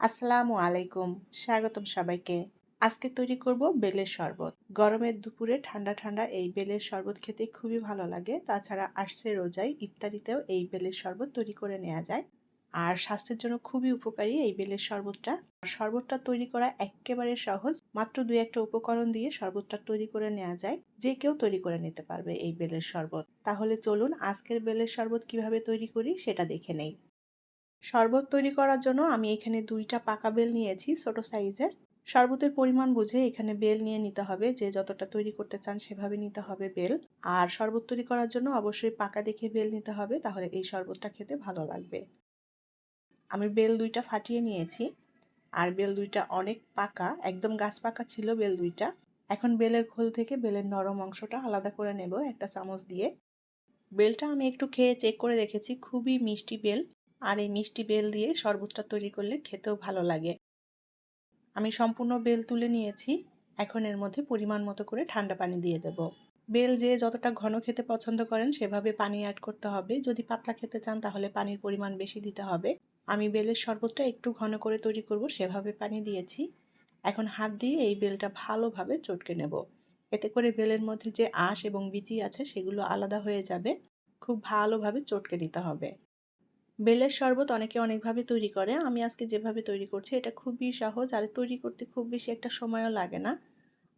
আসসালামু আলাইকুম, স্বাগতম সবাইকে। আজকে তৈরি করব বেলের শরবত। গরমের দুপুরে ঠান্ডা ঠান্ডা এই বেলের শরবত খেতে খুবই ভালো লাগে। তাছাড়া আসছে রোজায় ইফতারিতেও এই বেলের শরবত তৈরি করে নেওয়া যায়। আর স্বাস্থ্যের জন্য খুবই উপকারী এই বেলের শরবতটা। শরবতটা তৈরি করা এক্কেবারে সহজ। মাত্র ২-১টা উপকরণ দিয়ে শরবতটা তৈরি করে নেওয়া যায়। যে কেউ তৈরি করে নিতে পারবে এই বেলের শরবত। তাহলে চলুন আজকের বেলের শরবত কিভাবে তৈরি করি সেটা দেখে নেই। শরবত তৈরি করার জন্য আমি এখানে ২টা পাকা বেল নিয়েছি ছোট সাইজের। শরবতের পরিমাণ বুঝে এখানে বেল নিয়ে নিতে হবে, যে যতটা তৈরি করতে চান সেভাবে নিতে হবে বেল। আর শরবত তৈরি করার জন্য অবশ্যই পাকা দেখে বেল নিতে হবে, তাহলে এই শরবতটা খেতে ভালো লাগবে। আমি বেল ২টা ফাটিয়ে নিয়েছি। আর বেল ২টা অনেক পাকা, একদম গাছ পাকা ছিল বেল ২টা। এখন বেলের খোল থেকে বেলের নরম অংশটা আলাদা করে নেব একটা চামচ দিয়ে। বেলটা আমি একটু খেয়ে চেক করে দেখেছি, খুবই মিষ্টি বেল। আর এই মিষ্টি বেল দিয়ে শরবতটা তৈরি করলে খেতেও ভালো লাগে। আমি সম্পূর্ণ বেল তুলে নিয়েছি। এখন এর মধ্যে পরিমাণ মতো করে ঠান্ডা পানি দিয়ে দেব। বেল যে যতটা ঘন খেতে পছন্দ করেন সেভাবে পানি অ্যাড করতে হবে। যদি পাতলা খেতে চান তাহলে পানির পরিমাণ বেশি দিতে হবে। আমি বেলের শরবতটা একটু ঘন করে তৈরি করব, সেভাবে পানি দিয়েছি। এখন হাত দিয়ে এই বেলটা ভালোভাবে চটকে নেব। এতে করে বেলের মধ্যে যে আঁশ এবং বিচি আছে সেগুলো আলাদা হয়ে যাবে। খুব ভালোভাবে চটকে নিতে হবে। বেলের শরবত অনেকে অনেকভাবে তৈরি করে। আমি আজকে যেভাবে তৈরি করছি এটা খুবই সহজ, আর তৈরি করতে খুব বেশি একটা সময়ও লাগে না।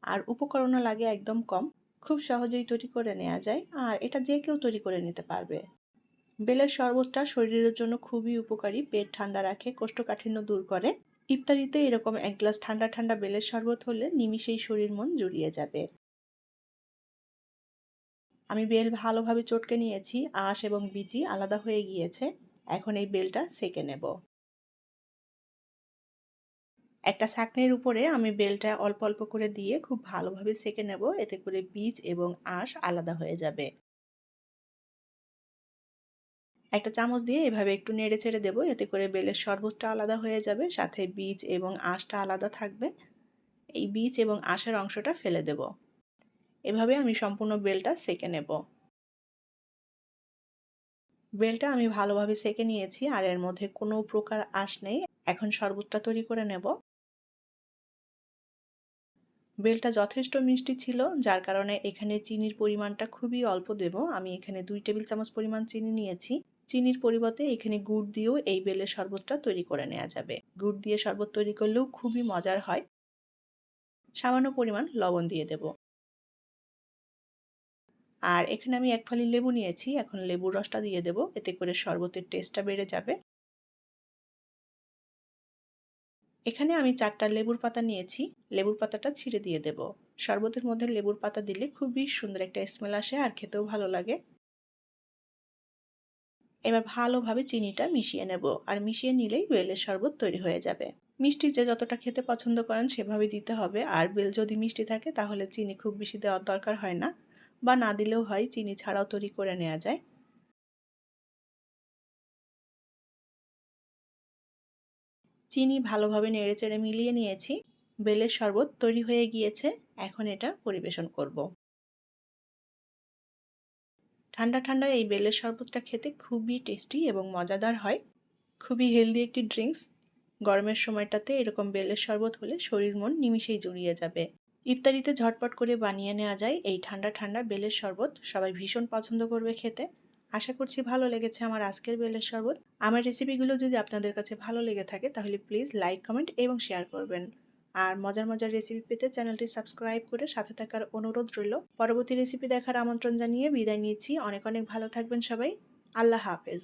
আর উপকরণও লাগে একদম কম। খুব সহজেই তৈরি করে নেওয়া যায়, আর এটা যে কেউ তৈরি করে নিতে পারবে। বেলের শরবতটা শরীরের জন্য খুবই উপকারী, পেট ঠান্ডা রাখে, কোষ্ঠকাঠিন্য দূর করে। ইফতারিতে এরকম এক গ্লাস ঠান্ডা ঠান্ডা বেলের শরবত হলে নিমিষেই শরীর মন জুড়িয়ে যাবে। আমি বেল ভালোভাবে চটকে নিয়েছি, আঁশ এবং বিচি আলাদা হয়ে গিয়েছে। এখন এই বেলটা সেঁকে নেব। একটা ছাঁকনির উপরে আমি বেলটা অল্প অল্প করে দিয়ে খুব ভালোভাবে সেঁকে নেব, এতে করে বীজ এবং আঁশ আলাদা হয়ে যাবে। একটা চামচ দিয়ে এভাবে একটু নেড়ে চেড়ে দেবো, এতে করে বেলের শরবতটা আলাদা হয়ে যাবে, সাথে বীজ এবং আঁশটা আলাদা থাকবে। এই বীজ এবং আঁশের অংশটা ফেলে দেব। এভাবে আমি সম্পূর্ণ বেলটা সেঁকে নেব। বেলটা আমি ভালোভাবে সেঁকে নিয়েছি, আর এর মধ্যে কোনো প্রকার আঁশ নেই। এখন শরবতটা তৈরি করে নেব। বেলটা যথেষ্ট মিষ্টি ছিল, যার কারণে এখানে চিনির পরিমাণটা খুবই অল্প দেব। আমি এখানে 2 টেবিল চামচ পরিমাণ চিনি নিয়েছি। চিনির পরিবর্তে এখানে গুড় দিয়েও এই বেলের শরবতটা তৈরি করে নেওয়া যাবে। গুড় দিয়ে শরবত তৈরি করলেও খুবই মজার হয়। সামান্য পরিমাণ লবণ দিয়ে দেব। আর এখানে আমি 1 ফালি লেবু নিয়েছি। এখন লেবুর রসটা দিয়ে দেব, এতে করে শরবতের টেস্টটা বেড়ে যাবে। এখানে আমি 4টা লেবুর পাতা নিয়েছি। লেবুর পাতাটা ছিঁড়ে দিয়ে দেব। শরবতের মধ্যে লেবুর পাতা দিলে খুবই সুন্দর একটা স্মেল আসে, আর খেতেও ভালো লাগে। এবার ভালোভাবে চিনিটা মিশিয়ে নেব, আর মিশিয়ে নিলেই বেলের শরবত তৈরি হয়ে যাবে। মিষ্টি যে যতটা খেতে পছন্দ করেন সেভাবে দিতে হবে, আর বেল যদি মিষ্টি থাকে তাহলে চিনি খুব বেশি দেওয়ার দরকার হয় না, বা না দিলেও হয়, চিনি ছাড়াও তৈরি করে নেওয়া যায়। চিনি ভালোভাবে নেড়েচেড়ে মিলিয়ে নিয়েছি। বেলের শরবত তৈরি হয়ে গিয়েছে। এখন এটা পরিবেশন করব। ঠান্ডা ঠান্ডা এই বেলের শরবতটা খেতে খুবই টেস্টি এবং মজাদার হয়। খুবই হেলদি একটি ড্রিঙ্কস। গরমের সময়টাতে এরকম বেলের শরবত হলে শরীর মন নিমিষেই জুড়িয়ে যাবে। ইফতারিতে ঝটপট করে বানিয়ে নেওয়া যায় এই ঠান্ডা ঠান্ডা বেলের শরবত। সবাই ভীষণ পছন্দ করবে খেতে। আশা করছি ভালো লেগেছে আমার আজকের বেলের শরবত। আমার রেসিপিগুলো যদি আপনাদের কাছে ভালো লেগে থাকে তাহলে প্লিজ লাইক, কমেন্ট এবং শেয়ার করবেন। আর মজার মজার রেসিপি পেতে চ্যানেলটি সাবস্ক্রাইব করে সাথে থাকার অনুরোধ রইল। পরবর্তী রেসিপি দেখার আমন্ত্রণ জানিয়ে বিদায় নিচ্ছি। অনেক অনেক ভালো থাকবেন সবাই। আল্লাহ হাফেজ।